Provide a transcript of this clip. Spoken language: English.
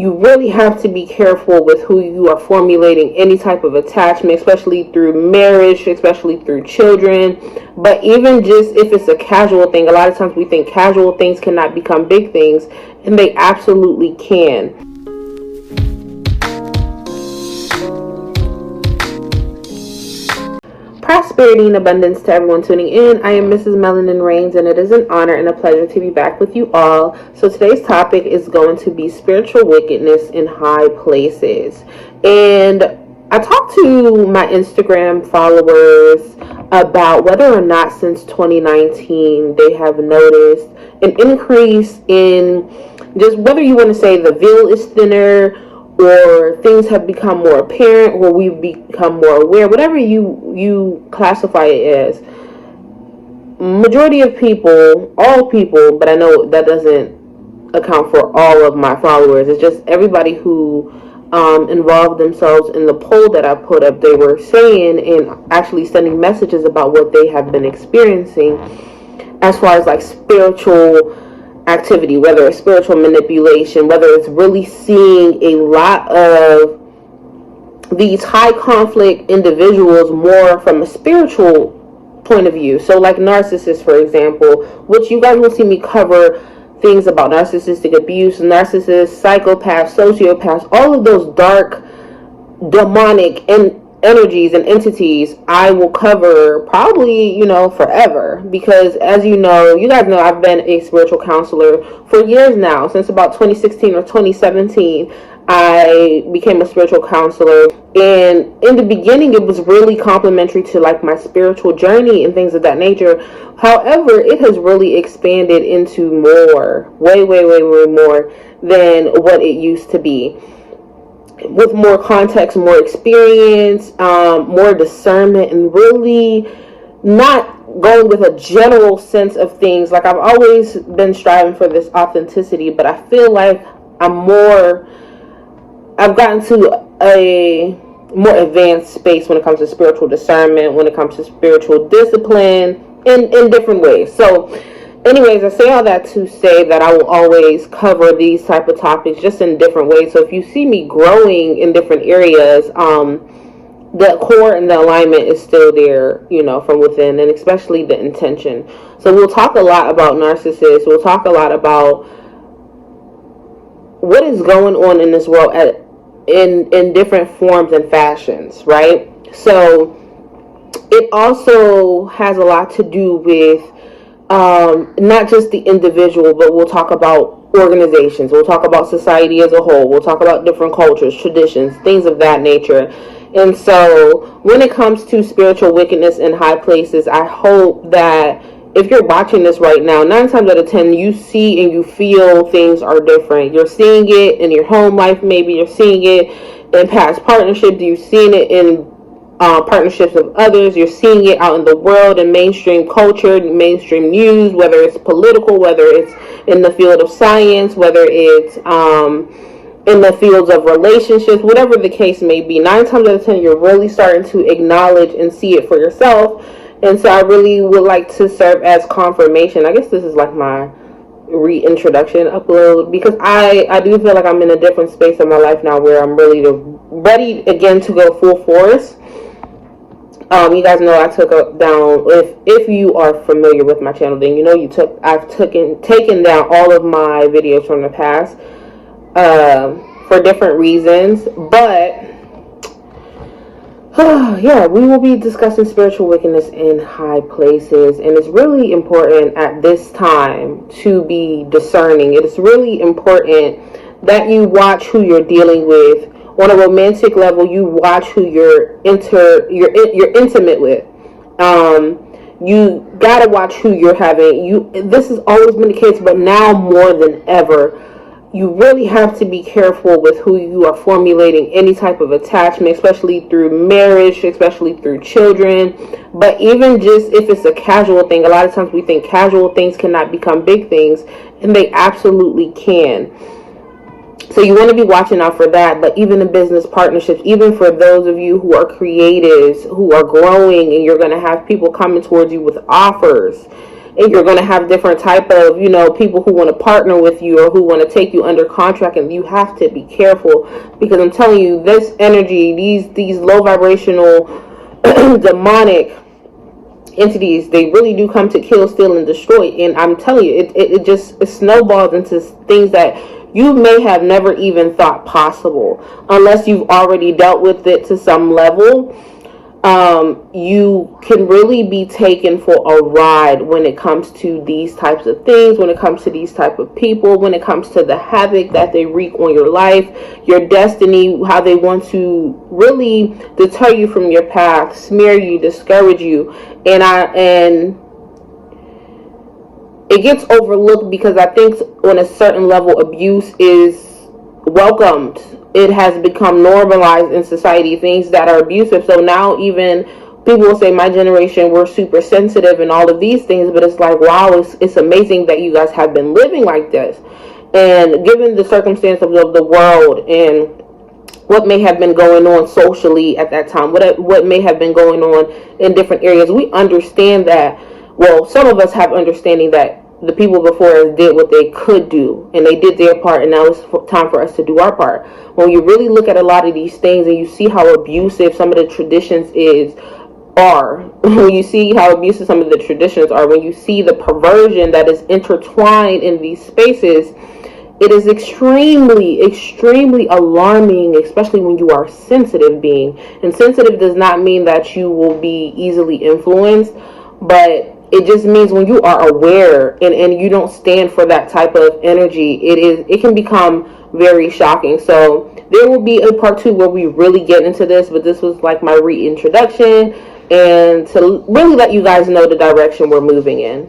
You really have to be careful with who you are formulating any type of attachment, especially through marriage, especially through children. But even just if it's a casual thing, a lot of times we think casual things cannot become big things, and they absolutely can. Prosperity and abundance to everyone tuning in. I am Mrs.Melanin Reigns, and it is an honor and a pleasure to be back with you all. So today's topic is going to be spiritual wickedness in high places. And I talked to my Instagram followers about whether or not since 2019 they have noticed an increase in just whether you want to say the veil is thinner, or things have become more apparent, or we've become more aware, whatever you classify it as. Majority of people, all people, but I know that doesn't account for all of my followers. It's just everybody who involved themselves in the poll that I put up. They were saying and actually sending messages about what they have been experiencing as far as like spiritual activity, whether it's spiritual manipulation, whether it's really seeing a lot of these high conflict individuals more from a spiritual point of view. So like narcissists, for example, which you guys will see me cover things about narcissistic abuse, narcissists, psychopaths, sociopaths, all of those dark demonic energies and entities I will cover probably, forever, because as you guys know, I've been a spiritual counselor for years now. Since about 2016 or 2017, I became a spiritual counselor, and in the beginning it was really complimentary to like my spiritual journey and things of that nature. However, it has really expanded into more, way more than what it used to be, with more context, more experience, more discernment, and really not going with a general sense of things. Like, I've always been striving for this authenticity, but I feel like I've gotten to a more advanced space when it comes to spiritual discernment, when it comes to spiritual discipline in different ways. So anyways, I say all that to say that I will always cover these type of topics just in different ways. So if you see me growing in different areas, the core and the alignment is still there, from within, and especially the intention. So we'll talk a lot about narcissists. We'll talk a lot about what is going on in this world in different forms and fashions, right? So it also has a lot to do with not just the individual, but we'll talk about organizations. We'll talk about society as a whole. We'll talk about different cultures, traditions, things of that nature. And so when it comes to spiritual wickedness in high places, I hope that if you're watching this right now, 9 times out of 10, you see and you feel things are different. You're seeing it in your home life, maybe you're seeing it in past partnerships, you're seeing it in partnerships with others, you're seeing it out in the world, in mainstream culture, mainstream news, whether it's political, whether it's in the field of science, whether it's in the fields of relationships, whatever the case may be. 9 times out of 10, you're really starting to acknowledge and see it for yourself. And so I really would like to serve as confirmation. I guess this is like my reintroduction upload, because I do feel like I'm in a different space in my life now where I'm really ready again to go full force. You guys know I took down, if you are familiar with my channel, then I've taken down all of my videos from the past for different reasons. But yeah, we will be discussing spiritual wickedness in high places, and it's really important at this time to be discerning. It is really important that you watch who you're dealing with. On a romantic level, you watch who you're intimate with. You gotta watch who you're having. This has always been the case, but now more than ever, you really have to be careful with who you are formulating any type of attachment, especially through marriage, especially through children. But even just if it's a casual thing, a lot of times we think casual things cannot become big things, and they absolutely can. So you want to be watching out for that. But even in business partnerships, even for those of you who are creatives, who are growing, and you're going to have people coming towards you with offers and you're going to have different type of, you know, people who want to partner with you or who want to take you under contract, and you have to be careful, because I'm telling you, this energy, these low vibrational demonic entities, they really do come to kill, steal, and destroy. And I'm telling you, it snowballs into things that you may have never even thought possible, unless you've already dealt with it to some level. You can really be taken for a ride when it comes to these types of things, when it comes to these type of people, when it comes to the havoc that they wreak on your life, your destiny, how they want to really deter you from your path, smear you, discourage you. And it gets overlooked because I think on a certain level, abuse is welcomed. It has become normalized in society, things that are abusive. So now even people will say, my generation, we're super sensitive and all of these things, but it's like, wow, it's amazing that you guys have been living like this. And given the circumstance of the world and what may have been going on socially at that time, what may have been going on in different areas, we understand that. Well, some of us have understanding that the people before us did what they could do, and they did their part, and now it's time for us to do our part. When you really look at a lot of these things and you see how abusive some of the traditions are, when you see how abusive some of the traditions are, when you see the perversion that is intertwined in these spaces, it is extremely, extremely alarming, especially when you are a sensitive being. And sensitive does not mean that you will be easily influenced, but it just means when you are aware and you don't stand for that type of energy, it can become very shocking. So there will be a part 2 where we really get into this, but this was like my reintroduction and to really let you guys know the direction we're moving in.